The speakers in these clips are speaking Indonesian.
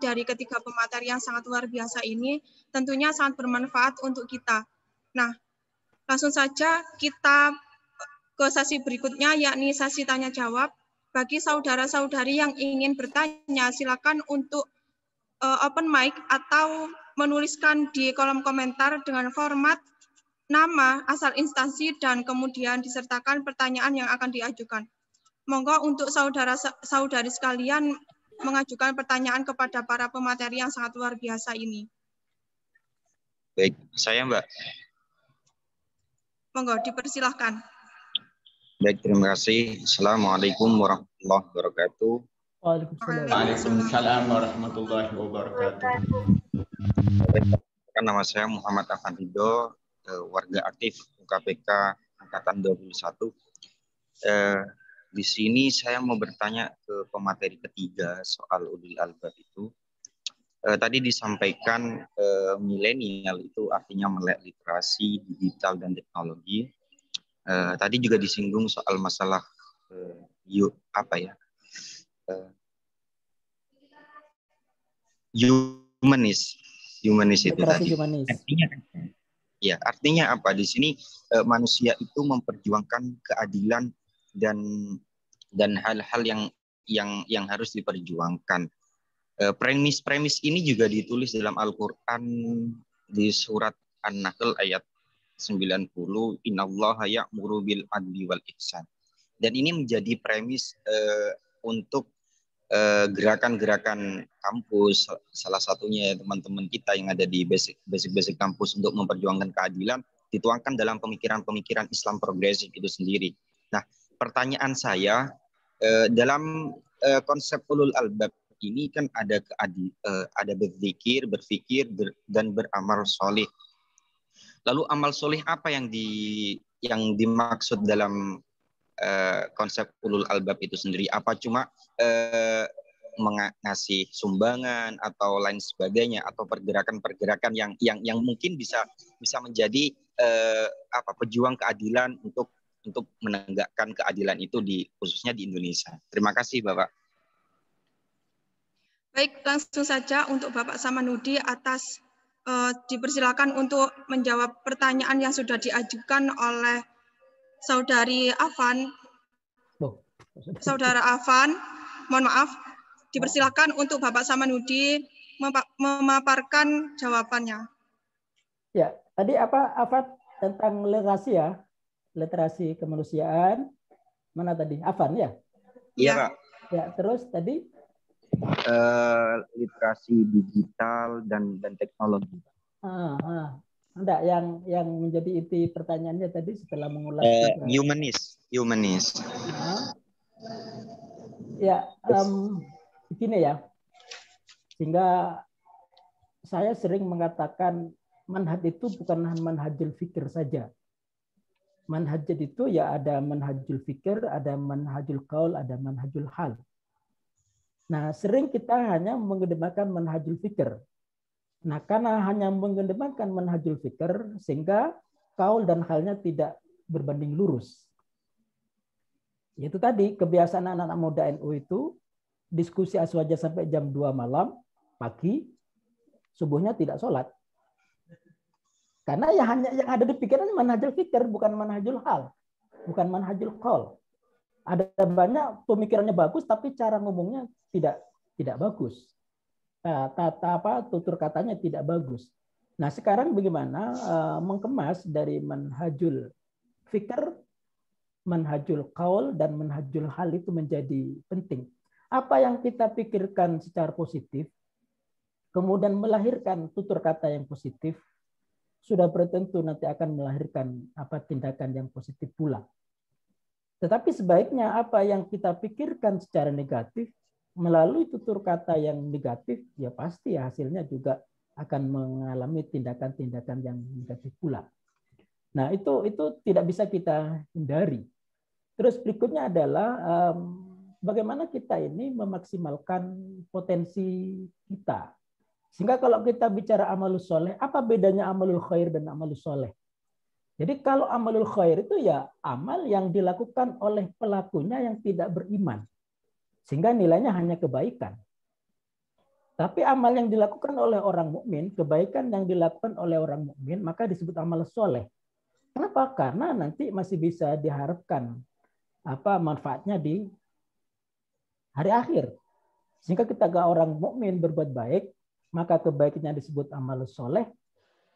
dari ketiga pemateri yang sangat luar biasa ini tentunya sangat bermanfaat untuk kita. Nah, langsung saja kita ke sesi berikutnya, yakni sesi tanya jawab. Bagi saudara-saudari yang ingin bertanya, silakan untuk open mic atau menuliskan di kolom komentar dengan format nama, asal instansi, dan kemudian disertakan pertanyaan yang akan diajukan. Monggo untuk saudara-saudari sekalian mengajukan pertanyaan kepada para pemateri yang sangat luar biasa ini. Baik, saya Mbak. Monggo, dipersilahkan. Baik, terima kasih. Assalamualaikum warahmatullahi wabarakatuh. Waalaikumsalam warahmatullahi wabarakatuh. Nama saya Muhammad Afanido, warga aktif UKPK Angkatan 21. Di sini saya mau bertanya ke pemateri ketiga soal ulil albab itu. Tadi disampaikan milenial itu artinya melek literasi, digital, dan teknologi. Tadi juga disinggung soal masalah humanis itu tadi. Artinya apa? Di sini manusia itu memperjuangkan keadilan dan hal-hal yang harus diperjuangkan. Premis ini juga ditulis dalam Al-Qur'an di surat An-Nahl ayat 90, innallaha ya'muru bil adli wal ihsan. Dan ini menjadi premis untuk gerakan-gerakan kampus, salah satunya teman-teman kita yang ada di basic kampus untuk memperjuangkan keadilan, dituangkan dalam pemikiran-pemikiran Islam progresif itu sendiri. Nah, pertanyaan saya, dalam konsep ulul albab ini kan ada berzikir, berfikir, dan beramal soleh. Lalu amal soleh apa yang dimaksud dalam konsep ulul albab itu sendiri? Apa cuma mengasih sumbangan atau lain sebagainya, atau pergerakan-pergerakan yang mungkin bisa menjadi pejuang keadilan untuk menegakkan keadilan itu khususnya di Indonesia. Terima kasih Bapak. Baik, langsung saja untuk Bapak Samanudi atas dipersilakan untuk menjawab pertanyaan yang sudah diajukan oleh Saudari Afan. Saudara Afan, mohon maaf, dipersilakan untuk Bapak Samanudi memaparkan jawabannya. Ya, tadi apa Afan tentang literasi ya? Literasi kemanusiaan. Mana tadi? Afan ya? Iya, Pak. Ya, terus tadi literasi digital dan teknologi. Enggak, yang menjadi inti pertanyaannya tadi setelah mengulas humanis. Ya, begini ya. Sehingga saya sering mengatakan manhaj itu bukan manhajul fikir saja. Manhaj itu ya ada manhajul fikir, ada manhajul qaul, ada manhajul hal. Nah, sering kita hanya mengedepankan manhajul fikir. Nah, karena hanya mengedepankan manhajul fikir, sehingga qaul dan halnya tidak berbanding lurus. Itu tadi, kebiasaan anak-anak muda NU itu, diskusi aswaja sampai jam 2 malam, pagi, subuhnya tidak sholat. Karena yang ada di pikiran manhajul fikir, bukan manhajul hal, bukan manhajul qaul. Ada banyak pemikirannya bagus, tapi cara ngomongnya tidak bagus. Tutur katanya tidak bagus. Nah, sekarang bagaimana mengemas dari manhajul fikir, manhajul qaul, dan manhajul hal itu menjadi penting. Apa yang kita pikirkan secara positif, kemudian melahirkan tutur kata yang positif, sudah bertentu nanti akan melahirkan tindakan yang positif pula. Tetapi sebaiknya apa yang kita pikirkan secara negatif, melalui tutur kata yang negatif, ya pasti hasilnya juga akan mengalami tindakan-tindakan yang negatif pula. Nah, itu tidak bisa kita hindari. Terus berikutnya adalah bagaimana kita ini memaksimalkan potensi kita. Sehingga kalau kita bicara amalus soleh, apa bedanya amalul khair dan amalus soleh? Jadi kalau amalul khair itu ya amal yang dilakukan oleh pelakunya yang tidak beriman. Sehingga nilainya hanya kebaikan. Tapi amal yang dilakukan oleh orang mukmin, kebaikan yang dilakukan oleh orang mukmin, maka disebut amal soleh. Kenapa? Karena nanti masih bisa diharapkan manfaatnya di hari akhir. Sehingga ketika orang mukmin berbuat baik, maka kebaikannya disebut amal soleh.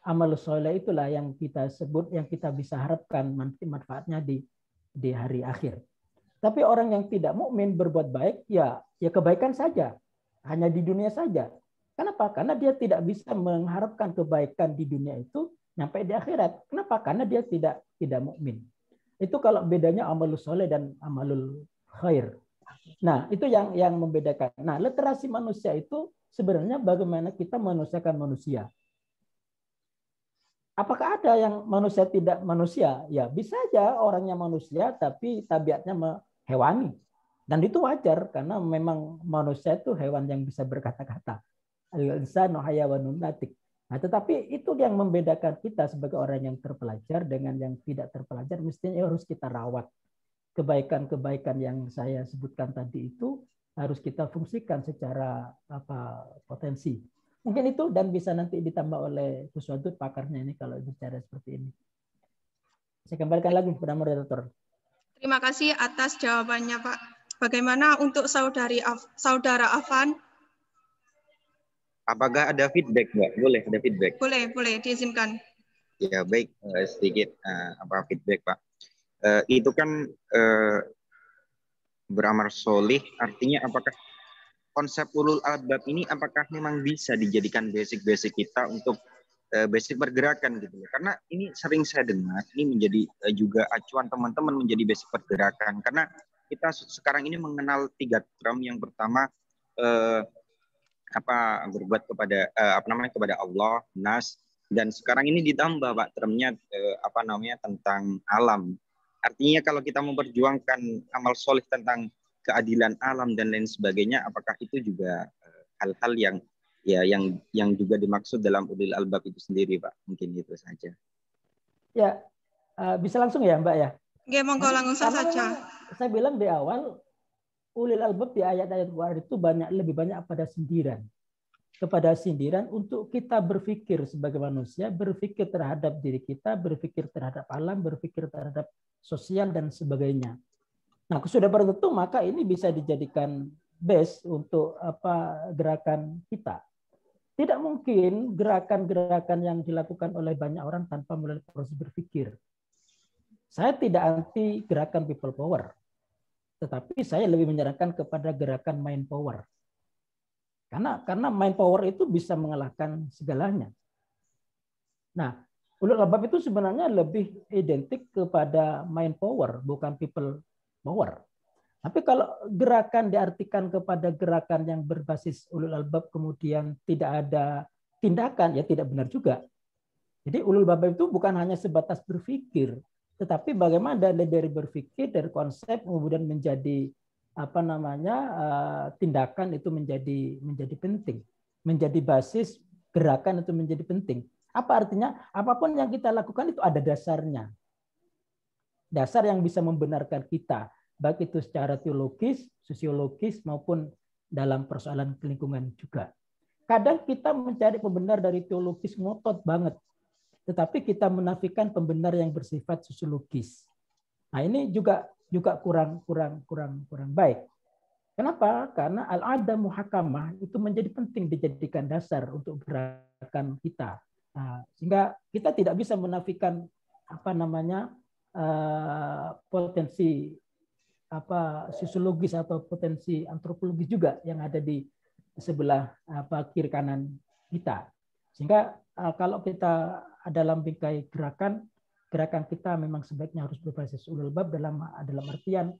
Amal soleh itulah yang kita sebut, yang kita bisa harapkan nanti manfaatnya di hari akhir. Tapi orang yang tidak mukmin berbuat baik, ya kebaikan saja, hanya di dunia saja. Kenapa? Karena dia tidak bisa mengharapkan kebaikan di dunia itu sampai di akhirat. Kenapa? Karena dia tidak mukmin. Itu kalau bedanya amalul soleh dan amalul khair. Nah, itu yang membedakan. Nah, literasi manusia itu sebenarnya bagaimana kita manusiakan manusia. Apakah ada yang manusia tidak manusia? Ya, bisa aja orangnya manusia tapi tabiatnya hewani. Dan itu wajar karena memang manusia itu hewan yang bisa berkata-kata. Al-insanu hayawanun natik. Nah, tetapi itu yang membedakan kita sebagai orang yang terpelajar dengan yang tidak terpelajar, mestinya harus kita rawat. Kebaikan-kebaikan yang saya sebutkan tadi itu harus kita fungsikan secara potensi. Mungkin itu dan bisa nanti ditambah oleh sesuatu pakarnya ini kalau bicara seperti ini. Saya kembalikan lagi kepada moderator. Terima kasih atas jawabannya, Pak. Bagaimana untuk saudara Afan? Apakah ada feedback, Mbak? Boleh ada feedback? Boleh diizinkan. Ya, baik, sedikit feedback, Pak. Itu kan beramal solih, artinya apakah konsep ulul albab ini apakah memang bisa dijadikan basic-basic kita untuk basic pergerakan gitu ya? Karena ini sering saya dengar, ini menjadi juga acuan teman-teman menjadi basic pergerakan. Karena kita sekarang ini mengenal 3 term. Yang pertama berbuat kepada kepada Allah, nas, dan sekarang ini ditambah Pak termnya tentang alam. Artinya kalau kita memperjuangkan amal soleh tentang keadilan alam dan lain sebagainya, apakah itu juga hal-hal yang juga dimaksud dalam ulil albab itu sendiri, Pak? Mungkin itu saja. Ya, bisa langsung ya, Mbak ya? Oke, monggo langsung saja. Saya bilang di awal, ulil albab di ayat-ayat Quran itu lebih banyak pada sindiran. Kepada sindiran untuk kita berpikir sebagai manusia, berpikir terhadap diri kita, berpikir terhadap alam, berpikir terhadap sosial dan sebagainya. Nah, sudah tentu maka ini bisa dijadikan base untuk gerakan kita. Tidak mungkin gerakan-gerakan yang dilakukan oleh banyak orang tanpa melalui proses berpikir. Saya tidak anti gerakan people power, tetapi saya lebih menyarankan kepada gerakan mind power. Karena mind power itu bisa mengalahkan segalanya. Nah, ulul albab itu sebenarnya lebih identik kepada mind power, bukan people power. Tapi kalau gerakan diartikan kepada gerakan yang berbasis ulul albab kemudian tidak ada tindakan, ya tidak benar juga. Jadi ulul albab itu bukan hanya sebatas berpikir, tetapi bagaimana dari berpikir, dari konsep kemudian menjadi tindakan itu menjadi penting, menjadi basis gerakan itu menjadi penting. Apa artinya? Apapun yang kita lakukan itu ada dasarnya, dasar yang bisa membenarkan kita, baik itu secara teologis, sosiologis maupun dalam persoalan lingkungan juga. Kadang kita mencari pembenar dari teologis ngotot banget, tetapi kita menafikan pembenar yang bersifat sosiologis. Nah, ini juga kurang baik. Kenapa? Karena al-adah muhakamah itu menjadi penting dijadikan dasar untuk gerakan kita. Nah, sehingga kita tidak bisa menafikan potensi sosiologis atau potensi antropologis juga yang ada di sebelah kiri kanan kita. Sehingga kalau kita dalam bingkai gerakan kita memang sebaiknya harus berbasis ulul albab dalam artian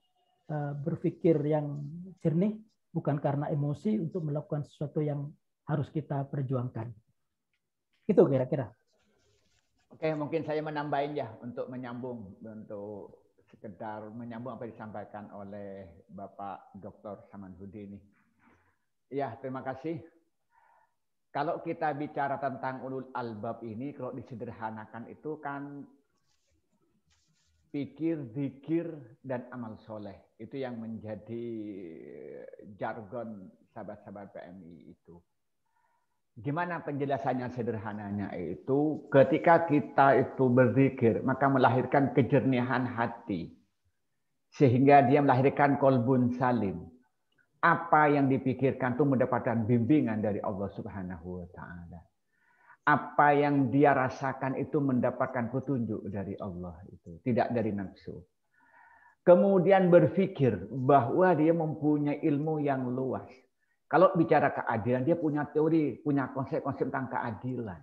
berpikir yang jernih, bukan karena emosi untuk melakukan sesuatu yang harus kita perjuangkan. Itu kira-kira. Oke, mungkin saya menambahin ya untuk sekedar menyambung apa yang disampaikan oleh Bapak Dr. Samanhudi ini. Ya, terima kasih. Kalau kita bicara tentang ulul albab ini, kalau disederhanakan itu kan pikir, zikir, dan amal soleh. Itu yang menjadi jargon sahabat-sahabat PMI itu. Gimana penjelasannya sederhananya itu ketika kita itu berzikir maka melahirkan kejernihan hati sehingga dia melahirkan qalbun salim. Apa yang dipikirkan itu mendapatkan bimbingan dari Allah Subhanahu wa taala. Apa yang dia rasakan itu mendapatkan petunjuk dari Allah itu, tidak dari nafsu. Kemudian berpikir bahwa dia mempunyai ilmu yang luas. Kalau bicara keadilan, dia punya teori, punya konsep-konsep tentang keadilan.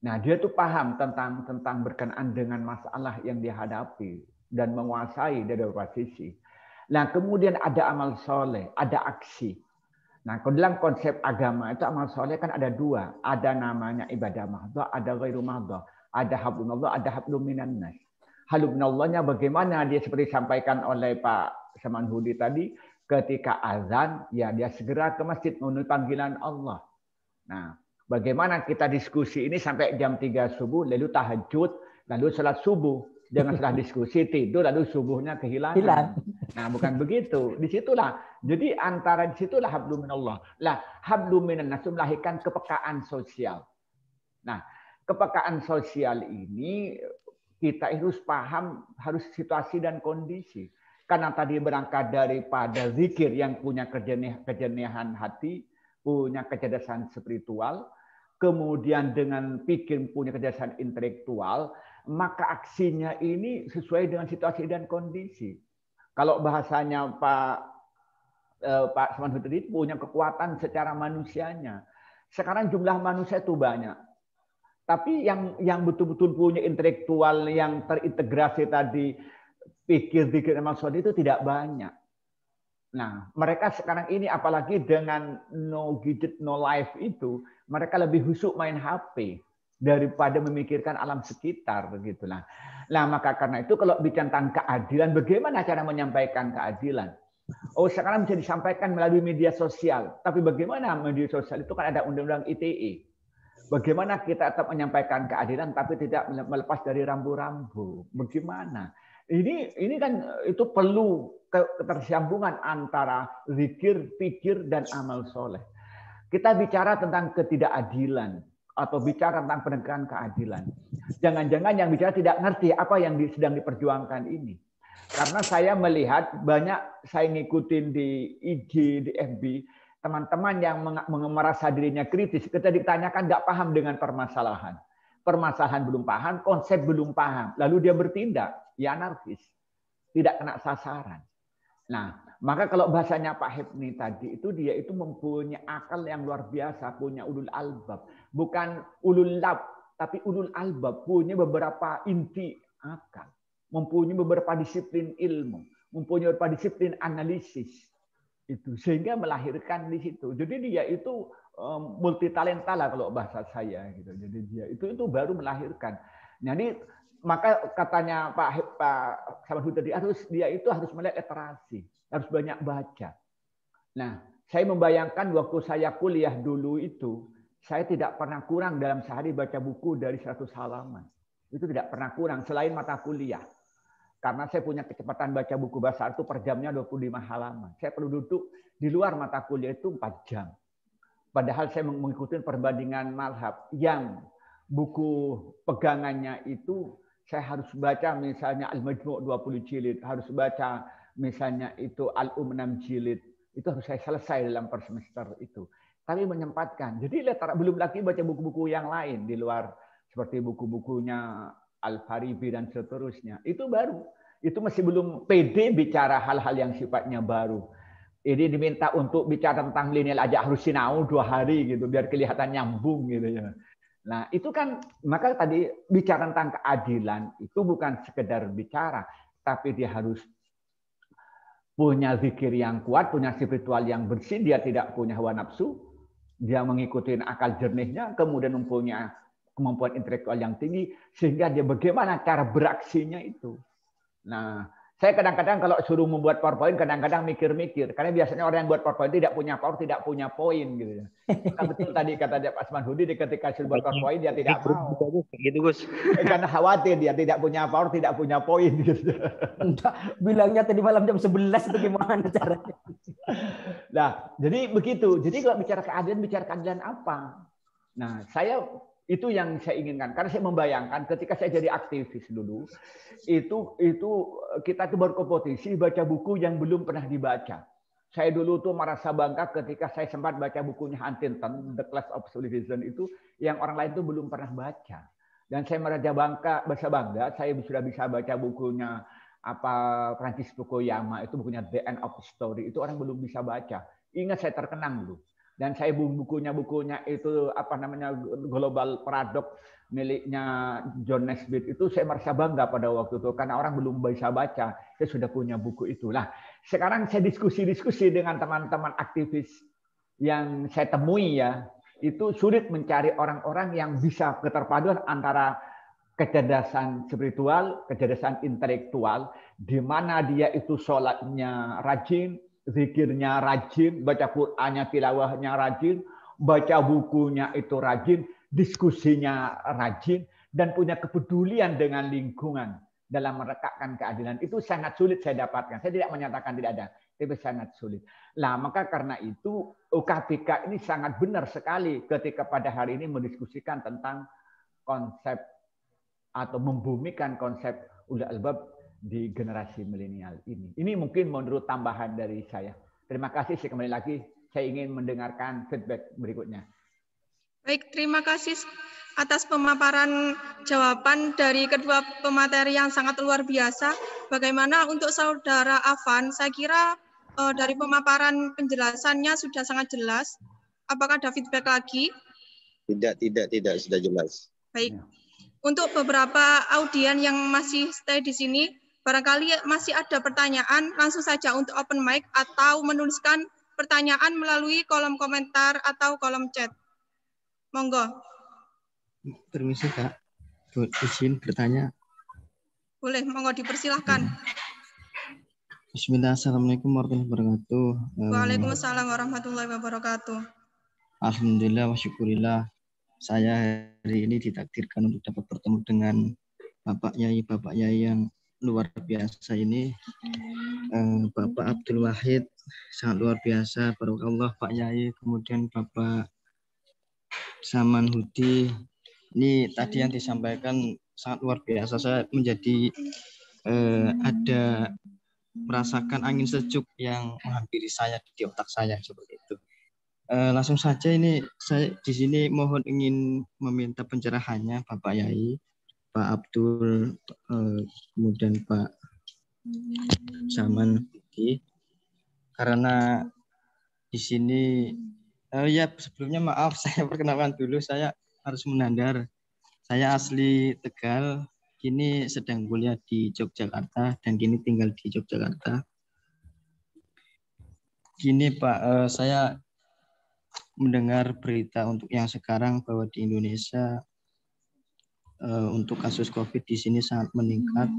Nah, dia tuh paham tentang berkenaan dengan masalah yang dihadapi dan menguasai dari beberapa sisi. Nah, kemudian ada amal soleh, ada aksi. Nah, dalam konsep agama itu amal soleh kan ada dua. Ada namanya ibadah mahdhah, ada ghairu mahdhah. Ada hablunallah, ada hablum minannas. Hablunallahnya bagaimana dia seperti disampaikan oleh Pak Samanhudi tadi, ketika azan, ya dia segera ke masjid memenuhi panggilan Allah. Nah, bagaimana kita diskusi ini sampai jam 3 subuh, lalu tahajud, lalu salat subuh. Jangan setelah diskusi, tidur, lalu subuhnya kehilangan. Nah, bukan begitu. Disitulah. Jadi antara disitulah hablum minallah. Lah, hablum minannas melahirkan kepekaan sosial. Nah, kepekaan sosial ini kita harus paham, harus situasi dan kondisi. Karena tadi berangkat daripada zikir yang punya kejernihan hati, punya kecerdasan spiritual, kemudian dengan pikir punya kecerdasan intelektual, maka aksinya ini sesuai dengan situasi dan kondisi. Kalau bahasanya Pak Samanhudi punya kekuatan secara manusianya. Sekarang jumlah manusia itu banyak. Tapi yang betul-betul punya intelektual yang terintegrasi tadi, pikir-pikir amal soleh itu tidak banyak. Nah, mereka sekarang ini apalagi dengan no gadget, no life itu, mereka lebih husuk main HP daripada memikirkan alam sekitar, begitulah. Nah, maka karena itu kalau bicara tentang keadilan, bagaimana cara menyampaikan keadilan? Oh, sekarang bisa disampaikan melalui media sosial. Tapi bagaimana media sosial itu kan ada undang-undang ITE. Bagaimana kita tetap menyampaikan keadilan tapi tidak melepas dari rambu-rambu? Bagaimana? Ini kan itu perlu ketersambungan antara zikir, pikir, dan amal soleh. Kita bicara tentang ketidakadilan atau bicara tentang penegakan keadilan. Jangan-jangan yang bicara tidak ngerti apa yang sedang diperjuangkan ini. Karena saya melihat banyak, saya ngikutin di IG, di FB, teman-teman yang merasa dirinya kritis, ketika ditanyakan nggak paham dengan permasalahan. Permasalahan belum paham, konsep belum paham. Lalu dia bertindak, ya anarkis. Tidak kena sasaran. Nah, maka kalau bahasanya Pak Hipni tadi, itu dia itu mempunyai akal yang luar biasa, punya ulul albab. Bukan ulul lab, tapi ulul albab, punya beberapa inti akal. Mempunyai beberapa disiplin ilmu. Mempunyai beberapa disiplin analisis. Itu sehingga melahirkan di situ. Jadi dia itu multi talenta lah kalau bahasa saya gitu. Jadi dia itu baru melahirkan. Jadi maka katanya Pak Samanhudi tadi dia itu harus melihat literasi, harus banyak baca. Nah, saya membayangkan waktu saya kuliah dulu itu, saya tidak pernah kurang dalam sehari baca buku dari 100 halaman. Itu tidak pernah kurang selain mata kuliah. Karena saya punya kecepatan baca buku bahasa Arab itu per jamnya 25 halaman. Saya perlu duduk di luar mata kuliah itu 4 jam. Padahal saya mengikuti perbandingan mazhab yang buku pegangannya itu saya harus baca misalnya Al-Majmu' 20 jilid, harus baca misalnya itu Al-Um 6 jilid. Itu harus saya selesai dalam per semester itu. Tapi menyempatkan. Jadi belum lagi baca buku-buku yang lain di luar seperti buku-bukunya Al-Faribi dan seterusnya. Itu baru. Itu masih belum pede bicara hal-hal yang sifatnya baru. Ini diminta untuk bicara tentang milenial aja harus sinau 2 hari gitu biar kelihatan nyambung gitu ya. Nah, itu kan maka tadi bicara tentang keadilan itu bukan sekedar bicara, tapi dia harus punya zikir yang kuat, punya spiritual yang bersih, dia tidak punya hawa nafsu, dia mengikuti akal jernihnya, kemudian mempunyai kemampuan intelektual yang tinggi, sehingga dia bagaimana cara beraksinya itu. Nah, saya kadang-kadang kalau suruh membuat PowerPoint, kadang-kadang mikir-mikir. Karena biasanya orang yang buat PowerPoint tidak punya power, tidak punya poin. Gitu. Nah, betul tadi kata Pak Samanhudi, ketika suruh buat PowerPoint, dia tidak mau. Gitu, Gus. Karena khawatir dia tidak punya power, tidak punya poin. Gitu. Bilangnya tadi malam jam 11 itu gimana caranya? Nah, jadi begitu. Jadi kalau bicara keadilan apa? Nah, itu yang saya inginkan. Karena saya membayangkan ketika saya jadi aktivis dulu, itu kita tuh berkompetisi baca buku yang belum pernah dibaca. Saya dulu tuh merasa bangga ketika saya sempat baca bukunya Huntington, The Clash of Civilization itu, yang orang lain tuh belum pernah baca. Dan saya merasa bangga, saya sudah bisa baca bukunya Francis Fukuyama, itu bukunya The End of Story, itu orang belum bisa baca. Ingat saya terkenang dulu. Dan saya bukunya itu Global Paradox miliknya John Naisbitt itu saya merasa bangga pada waktu itu karena orang belum bisa baca, saya sudah punya buku itu. Lah, sekarang saya diskusi dengan teman-teman aktivis yang saya temui ya, itu sulit mencari orang-orang yang bisa keterpaduan antara kecerdasan spiritual, kecerdasan intelektual, di mana dia itu sholatnya rajin, zikirnya rajin, baca Qur'annya, tilawahnya rajin, baca bukunya itu rajin, diskusinya rajin, dan punya kepedulian dengan lingkungan dalam merekatkan keadilan. Itu sangat sulit saya dapatkan. Saya tidak menyatakan tidak ada, tapi sangat sulit. Nah, maka karena itu UKBK ini sangat benar sekali ketika pada hari ini mendiskusikan tentang konsep atau membumikan konsep ulul albab di generasi milenial ini. Ini mungkin menurut tambahan dari saya. Terima kasih. Saya kembali lagi. Saya ingin mendengarkan feedback berikutnya. Baik, terima kasih atas pemaparan jawaban dari kedua pemateri yang sangat luar biasa. Bagaimana untuk Saudara Afan? Saya kira dari pemaparan penjelasannya sudah sangat jelas. Apakah ada feedback lagi? Tidak, sudah jelas. Baik. Untuk beberapa audien yang masih stay di sini, barangkali masih ada pertanyaan, langsung saja untuk open mic atau menuliskan pertanyaan melalui kolom komentar atau kolom chat. Monggo. Permisi Kak, izin bertanya. Boleh, monggo dipersilahkan. Bismillah, assalamualaikum warahmatullahi wabarakatuh. Waalaikumsalam warahmatullahi wabarakatuh. Alhamdulillah wa syukurillah. Saya hari ini ditakdirkan untuk dapat bertemu dengan Bapak Yai yang luar biasa ini. Bapak Abdul Wahid, sangat luar biasa. Barakallah Pak Yai. Kemudian Bapak Saman Hudi, ini tadi yang disampaikan sangat luar biasa. Saya menjadi ada merasakan angin sejuk yang menghampiri saya di otak saya seperti itu. Langsung saja ini saya di sini mohon ingin meminta pencerahannya Bapak Yai, Pak Abdul, kemudian Pak Saman Hudi, karena di sini ya sebelumnya maaf saya perkenalkan dulu, saya harus menandar. Saya asli Tegal, kini sedang kuliah di Yogyakarta dan kini tinggal di Yogyakarta. Gini Pak, saya mendengar berita untuk yang sekarang bahwa di Indonesia untuk kasus COVID di sini sangat meningkat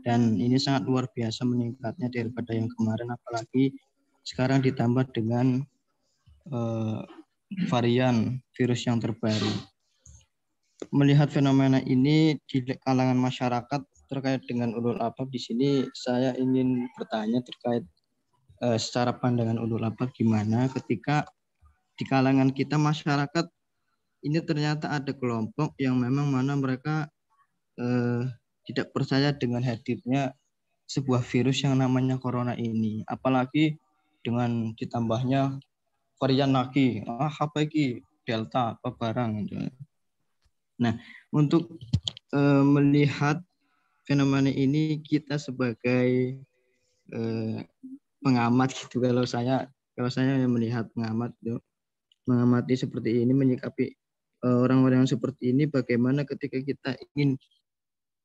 dan ini sangat luar biasa meningkatnya daripada yang kemarin, apalagi sekarang ditambah dengan varian virus yang terbaru. Melihat fenomena ini di kalangan masyarakat terkait dengan ulul albab, di sini saya ingin bertanya terkait secara pandangan ulul albab gimana ketika di kalangan kita masyarakat ini ternyata ada kelompok yang memang mana mereka tidak percaya dengan hadirnya sebuah virus yang namanya corona ini, apalagi dengan ditambahnya varian lagi, apa ini delta apa barang. Nah, untuk melihat fenomena ini kita sebagai pengamat gitu, kalau saya melihat mengamati seperti ini, menyikapi orang-orang yang seperti ini, bagaimana ketika kita ingin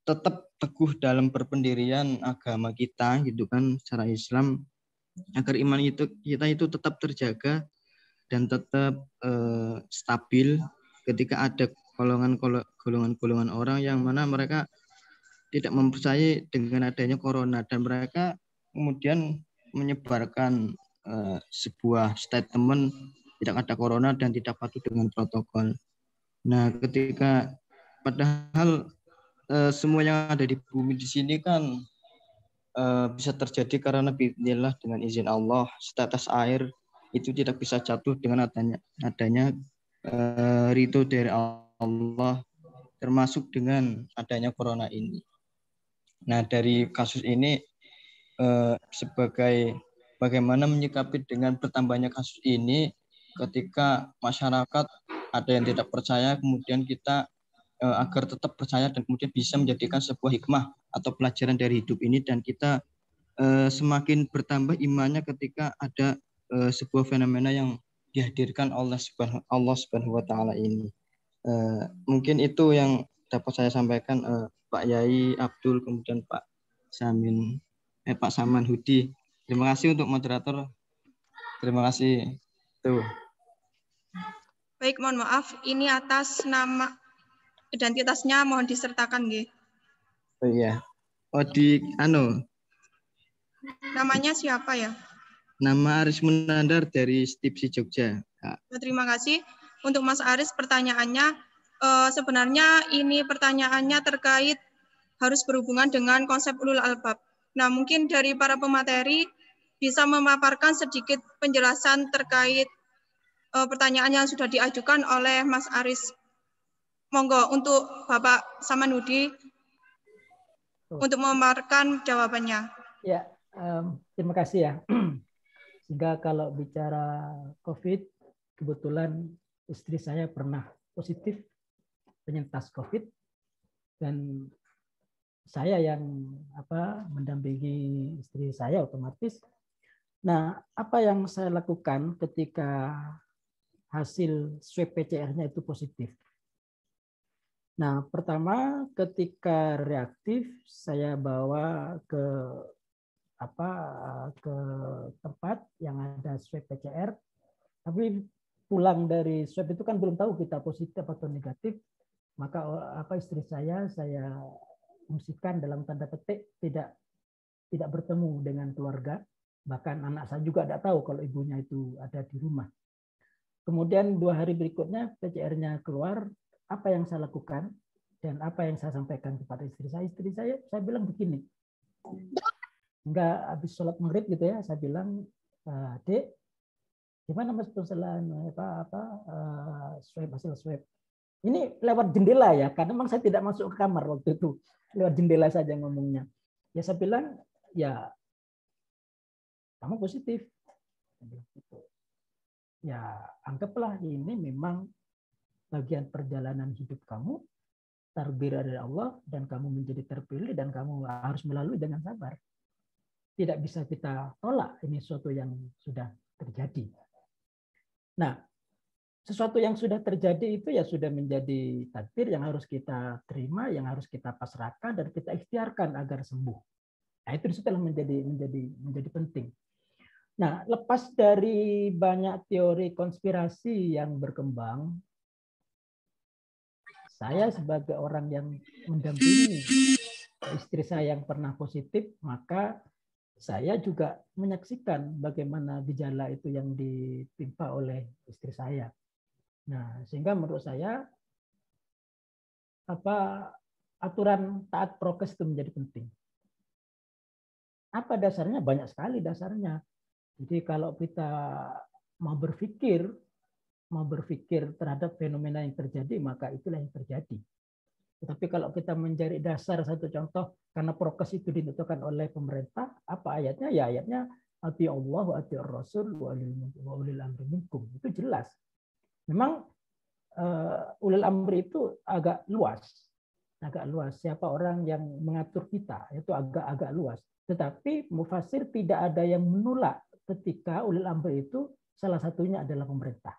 tetap teguh dalam berpendirian agama kita gitu kan secara Islam, agar iman kita itu tetap terjaga dan tetap stabil ketika ada golongan orang yang mana mereka tidak mempercayai dengan adanya corona dan mereka kemudian menyebarkan sebuah statement tidak ada corona dan tidak patuh dengan protokol. Nah, ketika padahal semua yang ada di bumi di sini kan bisa terjadi karena bismillah dengan izin Allah, setetes air itu tidak bisa jatuh dengan adanya ridho dari Allah, termasuk dengan adanya corona ini. Nah, dari kasus ini sebagai bagaimana menyikapi dengan bertambahnya kasus ini, ketika masyarakat ada yang tidak percaya, kemudian kita agar tetap percaya dan kemudian bisa menjadikan sebuah hikmah atau pelajaran dari hidup ini, dan kita semakin bertambah imannya ketika ada sebuah fenomena yang dihadirkan Allah Subhanahu wa taala ini. Mungkin itu yang dapat saya sampaikan, Pak Yai Abdul, kemudian Pak Saman Hudi. Terima kasih untuk moderator. Terima kasih. Tuh. Baik, mohon maaf, ini atas nama identitasnya mohon disertakan nggih. Oh iya. Namanya siapa ya? Nama Aris Munandar dari Stipsi Jogja. Terima kasih. Untuk Mas Aris, pertanyaannya sebenarnya ini pertanyaannya terkait harus berhubungan dengan konsep ulul albab. Nah, mungkin dari para pemateri bisa memaparkan sedikit penjelasan terkait pertanyaan yang sudah diajukan oleh Mas Aris. Monggo untuk Bapak Samanhudi untuk memaparkan jawabannya. Ya, terima kasih ya. Sehingga kalau bicara COVID, kebetulan istri saya pernah positif penyintas COVID, dan saya yang mendampingi istri saya otomatis. Nah, apa yang saya lakukan ketika hasil swab PCR-nya itu positif? Nah, pertama ketika reaktif saya bawa ke tempat yang ada swab PCR, tapi pulang dari swab itu kan belum tahu kita positif atau negatif, maka istri saya fungsikan dalam tanda petik tidak bertemu dengan keluarga, bahkan anak saya juga tidak tahu kalau ibunya itu ada di rumah. Kemudian 2 hari berikutnya PCR-nya keluar, apa yang saya lakukan dan apa yang saya sampaikan kepada istri saya bilang begini, enggak habis sholat maghrib gitu ya, saya bilang, Dek, gimana Mas persalahan hasil swab? Ini lewat jendela ya, karena memang saya tidak masuk ke kamar waktu itu, lewat jendela saja ngomongnya. Ya saya bilang, ya kamu positif. Ya anggaplah ini memang bagian perjalanan hidup kamu, takdir dari Allah, dan kamu menjadi terpilih dan kamu harus melalui dengan sabar. Tidak bisa kita tolak, ini sesuatu yang sudah terjadi. Nah, sesuatu yang sudah terjadi itu ya sudah menjadi takdir yang harus kita terima, yang harus kita pasrahkan dan kita ikhtiarkan agar sembuh. Nah, itu setelah menjadi penting. Nah, lepas dari banyak teori konspirasi yang berkembang, saya sebagai orang yang mendampingi istri saya yang pernah positif, maka saya juga menyaksikan bagaimana gejala itu yang ditimpa oleh istri saya. Nah, sehingga menurut saya aturan taat prokes itu menjadi penting. Apa dasarnya? Banyak sekali dasarnya. Jadi kalau kita mau berpikir terhadap fenomena yang terjadi, maka itulah yang terjadi. Tetapi kalau kita mencari dasar, satu contoh, karena prokes itu ditentukan oleh pemerintah, apa ayatnya? Ya ayatnya ati Allah wa ati Rasul wa ulil amri minkum. Itu jelas. Memang ulil amri itu agak luas. Siapa orang yang mengatur kita itu agak luas. Tetapi mufasir tidak ada yang menolak ketika ulil amri itu salah satunya adalah pemerintah.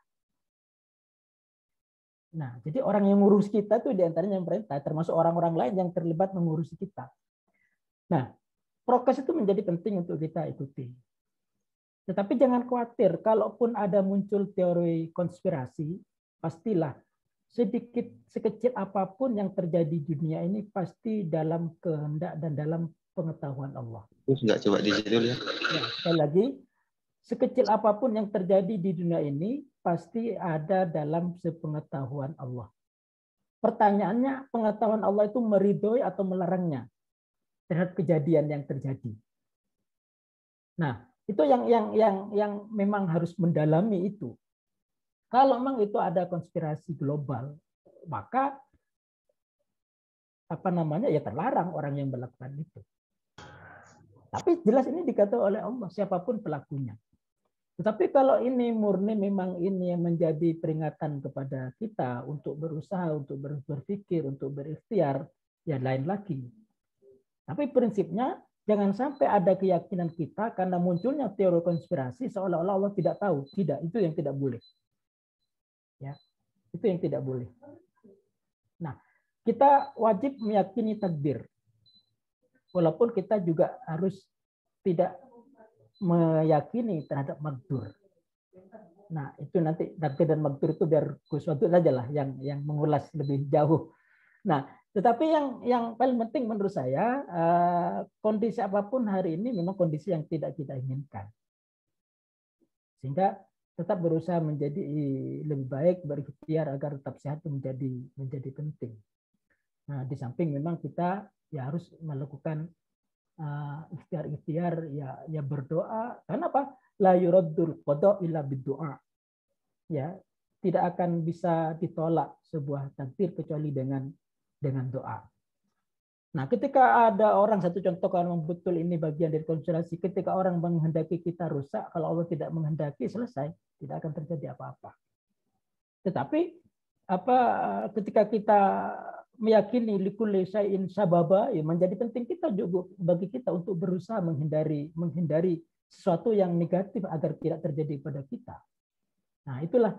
Nah, jadi orang yang mengurus kita itu diantaranya pemerintah, termasuk orang-orang lain yang terlibat mengurusi kita. Nah, prokes itu menjadi penting untuk kita ikuti. Tetapi jangan khawatir, kalaupun ada muncul teori konspirasi, pastilah sekecil apapun yang terjadi di dunia ini pasti dalam kehendak dan dalam pengetahuan Allah. Enggak, coba di situ lihat. Ya, sekali lagi, sekecil apapun yang terjadi di dunia ini pasti ada dalam sepengetahuan Allah. Pertanyaannya, pengetahuan Allah itu meridhoi atau melarangnya terhadap kejadian yang terjadi. Nah, Itu yang memang harus mendalami itu. Kalau memang itu ada konspirasi global, maka ya terlarang orang yang melakukan itu. Tapi jelas ini dikatakan oleh Allah, siapapun pelakunya. Tetapi kalau ini murni memang ini yang menjadi peringatan kepada kita untuk berusaha, untuk berpikir, untuk berikhtiar, ya lain lagi. Tapi prinsipnya jangan sampai ada keyakinan kita karena munculnya teori konspirasi seolah-olah Allah tidak tahu. Tidak, itu yang tidak boleh. Ya, itu yang tidak boleh. Nah, kita wajib meyakini takdir. Walaupun kita juga harus tidak meyakini terhadap makdur. Nah, itu nanti takdir dan makdur itu biar Gus Wadud aja lah yang mengulas lebih jauh. Nah, tetapi yang paling penting menurut saya, kondisi apapun hari ini memang kondisi yang tidak kita inginkan. Sehingga tetap berusaha menjadi lebih baik, berikhtiar agar tetap sehat menjadi penting. Nah, di samping memang kita ya harus melakukan ikhtiar ya berdoa. Karena apa? La yuraddul qada illa biddu'a. Ya, tidak akan bisa ditolak sebuah takdir kecuali dengan doa. Nah, ketika ada orang, satu contoh kalau betul ini bagian dari konspirasi, ketika orang menghendaki kita rusak, kalau Allah tidak menghendaki, selesai, tidak akan terjadi apa-apa. Tetapi ketika kita meyakini likulli syai'in sababa, ya menjadi penting kita juga bagi kita untuk berusaha menghindari sesuatu yang negatif agar tidak terjadi pada kita. Nah, itulah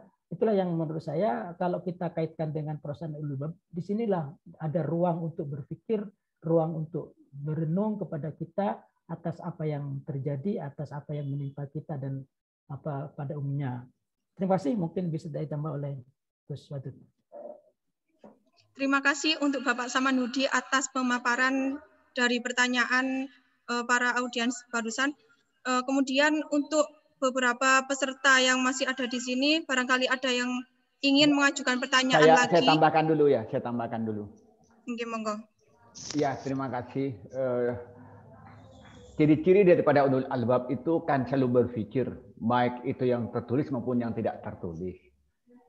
yang menurut saya kalau kita kaitkan dengan perasaan ulul bab, disinilah ada ruang untuk berpikir, ruang untuk berenung kepada kita atas apa yang terjadi, atas apa yang menimpa kita dan apa pada umumnya. Terima kasih, mungkin bisa ditambah oleh Gus Wadud. Terima kasih untuk Bapak Samanhudi atas pemaparan dari pertanyaan para audiens barusan. Kemudian untuk beberapa peserta yang masih ada di sini, barangkali ada yang ingin mengajukan pertanyaan lagi. Saya tambahkan dulu. Oke, monggo. Ya, terima kasih. Ciri-ciri daripada ulul albab itu kan selalu berpikir, baik itu yang tertulis maupun yang tidak tertulis.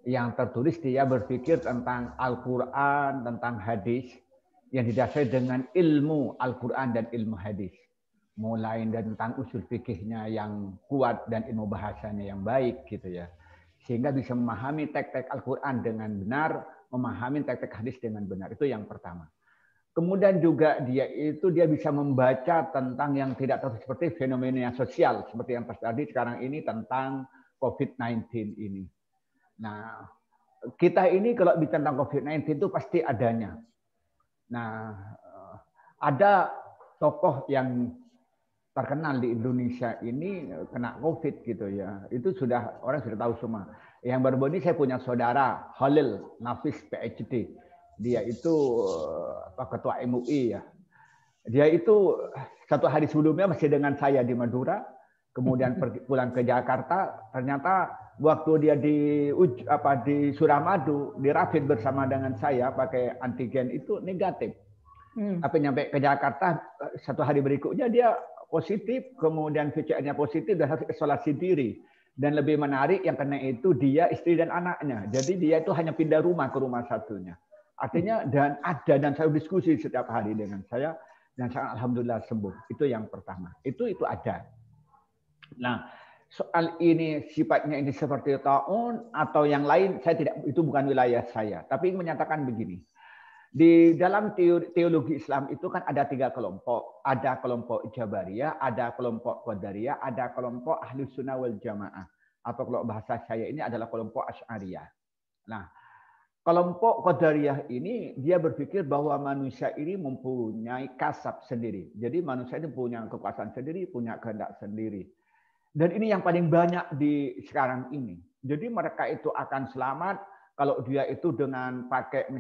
Yang tertulis dia berpikir tentang Al-Quran, tentang hadis, yang didasari dengan ilmu Al-Quran dan ilmu hadis. Mulai dari tentang usul fikihnya yang kuat dan ilmu bahasanya yang baik gitu ya. Sehingga bisa memahami teks-teks Al-Quran dengan benar, memahami teks-teks hadis dengan benar. Itu yang pertama. Kemudian juga dia bisa membaca tentang yang tidak tertulis seperti fenomena sosial. Seperti yang tadi sekarang ini tentang COVID-19 ini. Nah, kita ini kalau bicara tentang COVID-19 itu pasti adanya. Nah, ada tokoh yang terkenal di Indonesia ini kena COVID gitu ya. Itu orang sudah tahu semua. Yang baru-baru ini saya punya saudara Khalil Nafis PhD. Dia itu ketua MUI ya. Dia itu satu hari sebelumnya masih dengan saya di Madura, kemudian pulang ke Jakarta. Ternyata waktu dia di Suramadu, di rapid bersama dengan saya pakai antigen itu negatif. Tapi nyampe ke Jakarta satu hari berikutnya dia positif, kemudian PCR-nya positif dan harus isolasi diri. Dan lebih menarik yang kena itu dia, istri dan anaknya. Jadi dia itu hanya pindah rumah ke rumah satunya. Artinya dan saya diskusi setiap hari dengan saya dan saya alhamdulillah sembuh. Itu yang pertama. Itu ada. Nah, soal ini sifatnya ini seperti taun atau yang lain itu bukan wilayah saya. Tapi menyatakan begini. Di dalam teologi Islam itu kan ada 3 kelompok. Ada kelompok Jabariyah, ada kelompok Qadariyah, ada kelompok Ahlus Sunnah wal Jamaah. Atau kalau bahasa saya ini adalah kelompok Asy'ariyah. Nah, kelompok Qadariyah ini dia berpikir bahwa manusia ini mempunyai kasab sendiri. Jadi manusia ini punya kekuasaan sendiri, punya kehendak sendiri. Dan ini yang paling banyak di sekarang ini. Jadi mereka itu akan selamat kalau dia itu dengan pakai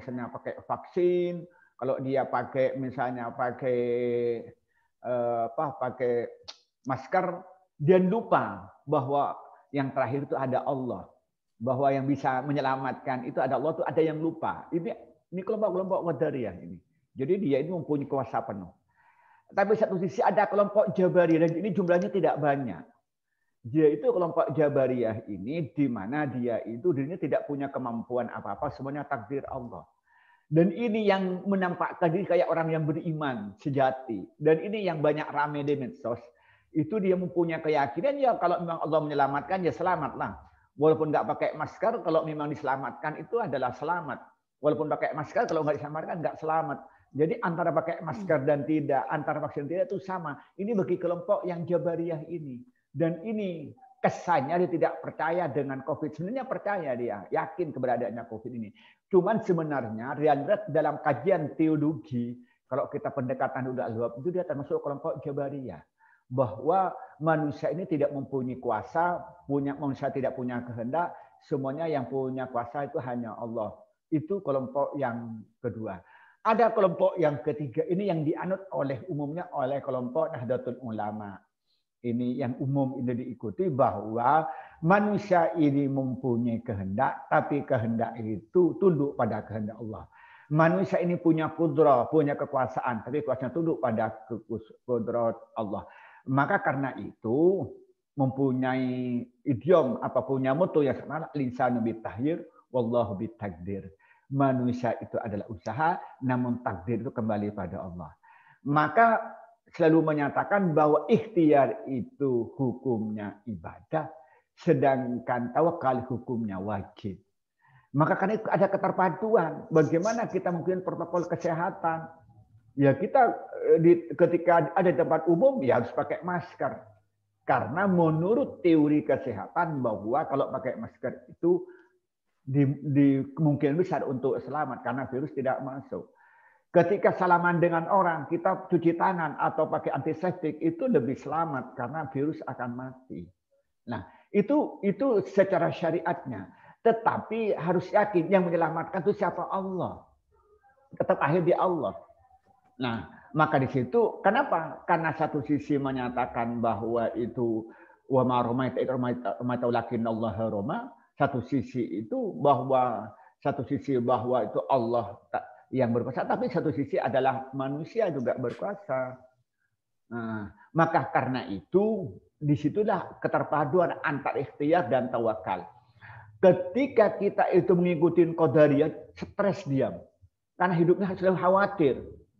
vaksin, kalau dia pakai masker, dia lupa bahwa yang terakhir itu ada Allah. Bahwa yang bisa menyelamatkan itu ada Allah, itu ada yang lupa. Ini kelompok-kelompok Qadariyah ini. Jadi dia ini mempunyai kuasa penuh. Tapi satu sisi ada kelompok Jabariyah dan ini jumlahnya tidak banyak. Dia itu kelompok Jabariyah ini di mana dia itu dirinya tidak punya kemampuan apa-apa, semuanya takdir Allah. Dan ini yang menampakkan diri kayak orang yang beriman sejati. Dan ini yang banyak rame di medsos. Itu dia mempunyai keyakinan ya kalau memang Allah menyelamatkan ya selamatlah. Walaupun nggak pakai masker, kalau memang diselamatkan itu adalah selamat. Walaupun pakai masker, kalau nggak diselamatkan nggak selamat. Jadi antara pakai masker dan tidak, antara vaksin tidak itu sama. Ini bagi kelompok yang Jabariyah ini. Dan ini kesannya dia tidak percaya dengan COVID. Sebenarnya percaya dia, yakin keberadaannya COVID ini. Cuman sebenarnya realita dalam kajian teologi, kalau kita pendekatan ulul albab itu dia termasuk kelompok Jabariyah. Bahwa manusia ini tidak mempunyai kuasa, manusia tidak punya kehendak, semuanya yang punya kuasa itu hanya Allah. Itu kelompok yang kedua. Ada kelompok yang ketiga, ini yang dianut umumnya oleh kelompok Nahdlatul Ulama. Ini yang umum ini diikuti bahwa manusia ini mempunyai kehendak, tapi kehendak itu tunduk pada kehendak Allah. Manusia ini punya kudrah, punya kekuasaan, tapi kekuasaan tunduk pada kudrah Allah. Maka karena itu mempunyai idiom apa punya moto yang sama, linsanu bitahir, wallahu bitakdir. Manusia itu adalah usaha, namun takdir itu kembali pada Allah. Maka selalu menyatakan bahwa ikhtiar itu hukumnya ibadah, sedangkan tawakal hukumnya wajib. Maka karena itu ada keterpaduan. Bagaimana kita mungkin protokol kesehatan? Ya kita ketika ada di tempat umum ya harus pakai masker. Karena menurut teori kesehatan bahwa kalau pakai masker itu kemungkinan besar untuk selamat karena virus tidak masuk. Ketika salaman dengan orang, kita cuci tangan atau pakai antiseptik itu lebih selamat karena virus akan mati. Nah, itu secara syariatnya. Tetapi harus yakin yang menyelamatkan itu siapa? Allah. Tetap akhir di Allah. Nah, maka di situ kenapa? Karena satu sisi menyatakan bahwa itu wa ma ramaita id ramaita walakinnallaha rama. Satu sisi bahwa itu Allah yang berkuasa, tapi satu sisi adalah manusia juga berkuasa. Nah, maka karena itu disitulah keterpaduan antara ikhtiar dan tawakal. Ketika kita itu mengikuti qadariyah, stres diam. Karena hidupnya selalu khawatir.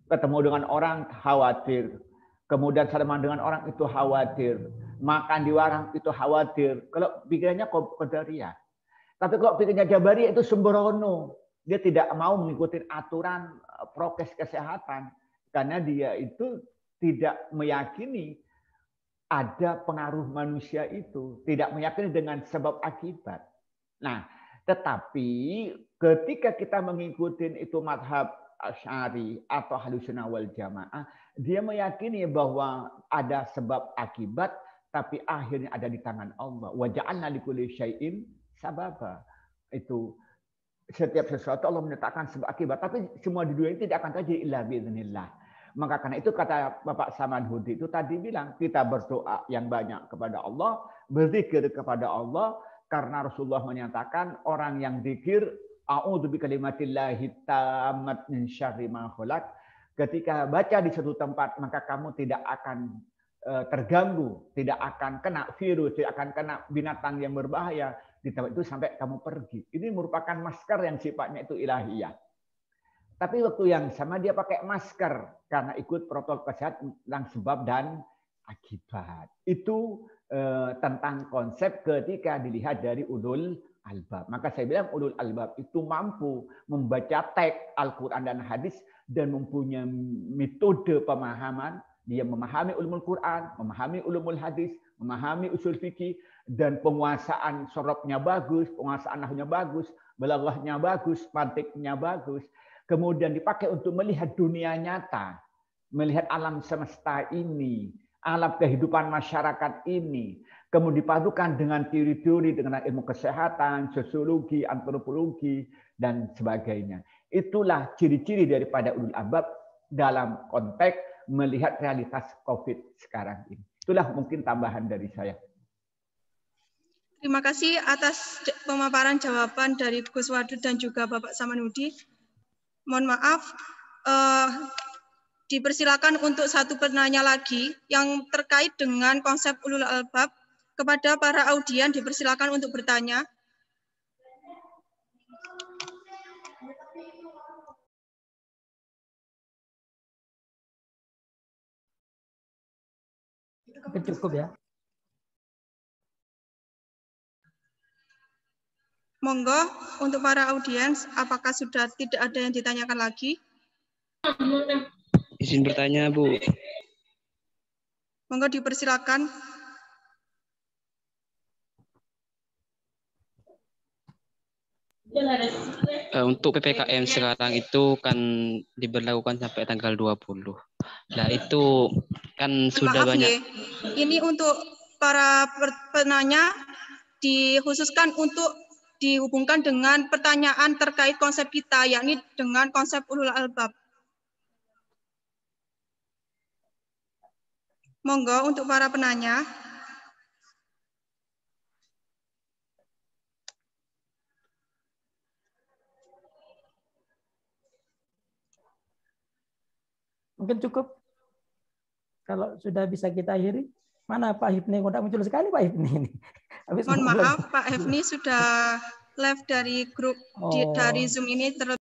Ketemu dengan orang khawatir. Kemudian salaman dengan orang itu khawatir. Makan di warung itu khawatir. Kalau pikirannya qadariyah. Tapi kalau pikirannya Jabariyah itu sembrono. Dia tidak mau mengikuti aturan prokes kesehatan karena dia itu tidak meyakini ada pengaruh manusia itu, tidak meyakini dengan sebab akibat. Nah, tetapi ketika kita mengikuti itu madhab Asy'ari atau Ahlussunnah wal Jamaah, dia meyakini bahwa ada sebab akibat, tapi akhirnya ada di tangan Allah. Wa ja'alna likulli syai'in sababa. Itu setiap sesuatu Allah menetapkan sebab akibat, tapi semua di dunia ini tidak akan terjadi illa biiznillah. Maka karena itu kata Bapak Samanhudi itu tadi bilang kita berdoa yang banyak kepada Allah, berzikir kepada Allah karena Rasulullah menyatakan orang yang zikir a'udzu bikalimatillahi tammat min syarri ma khalaq. Ketika baca di suatu tempat maka kamu tidak akan terganggu, tidak akan kena virus, tidak akan kena binatang yang berbahaya di tempat itu sampai kamu pergi. Ini merupakan masker yang sifatnya itu ilahiyah. Tapi waktu yang sama dia pakai masker karena ikut protokol kesehatan tentang sebab dan akibat. Itu tentang konsep ketika dilihat dari ulul albab. Maka saya bilang ulul albab itu mampu membaca teks Al-Quran dan hadis dan mempunyai metode pemahaman. Dia memahami ulumul Quran, memahami ulumul hadis, memahami usul fikih, dan penguasaan sorobnya bagus, penguasaan nahwunya bagus, balaghahnya bagus, mantiknya bagus. Kemudian dipakai untuk melihat dunia nyata, melihat alam semesta ini, alam kehidupan masyarakat ini. Kemudian dipadukan dengan teori-teori, dengan ilmu kesehatan, sosiologi, antropologi, dan sebagainya. Itulah ciri-ciri daripada ulul albab dalam konteks melihat realitas COVID sekarang ini. Itulah mungkin tambahan dari saya. Terima kasih atas pemaparan jawaban dari Gus Wadud dan juga Bapak Samanhudi. Mohon maaf, dipersilakan untuk satu penanya lagi yang terkait dengan konsep ulul albab. Kepada para audien dipersilakan untuk bertanya. Cukup ya. Monggo, untuk para audiens, apakah sudah tidak ada yang ditanyakan lagi? Izin bertanya, Bu. Monggo dipersilakan. Untuk PPKM sekarang itu kan diberlakukan sampai tanggal 20. Nah, itu kan sudah Maaf, banyak. Ini untuk para penanya dikhususkan untuk dihubungkan dengan pertanyaan terkait konsep kita, yakni dengan konsep ulul albab. Monggo untuk para penanya. Mungkin cukup. Kalau sudah bisa kita akhiri. Mana Pak Hifni? Nggak muncul sekali Pak Hifni ini. Mohon maaf, Pak Hifni sudah live dari grup dari Zoom ini terlebih